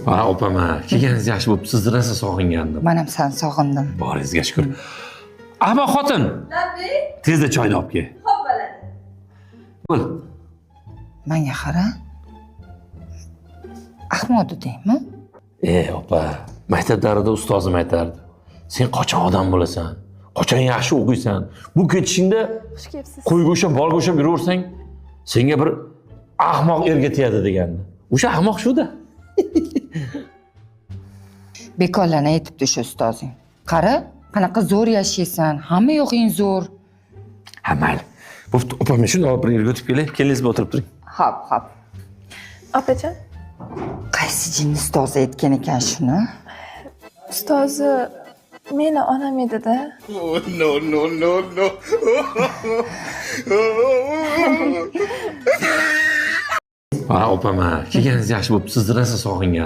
Ha, opam, kelganingiz yaxshi bo'pti. Sizni rosa sog'ingandim. Men ham seni sog'indim. Boringizga shukr. Ammo xotin, Nabi, tezda choyni olib kel. xo'p bo'ladi. Bo'l. Menga qara. Ahmad deymi? Opa, maktab davrida ustozim aytardi. Sen qachon odam bo'lasan? Qachon yaxshi o'qiysan? Bu ketishingda Xush kelibsiz. qo'yga o'xshab, bolga o'xshab yuraversang, senga bir ahmoq erga tegadi degandi. O'sha ahmoq shu-da. Bekorlarni aytibdi o'sha ustozing. Qara, qanaqa zo'r yashaysan, hamma yo'qing zo'r. Ha, mayli. Bo'pti, opam, shuni olib bir yerga o'tib kelay. Kelingiz bilan o'tirib turing. Hop, hop. Opajon, Qaysi jinni ustozi aytgan ekan shuni? ustozi meni onam edi-da. Ha, opam, kelganingiz yaxshi bo'pti. Sizni rosa sog'ingan.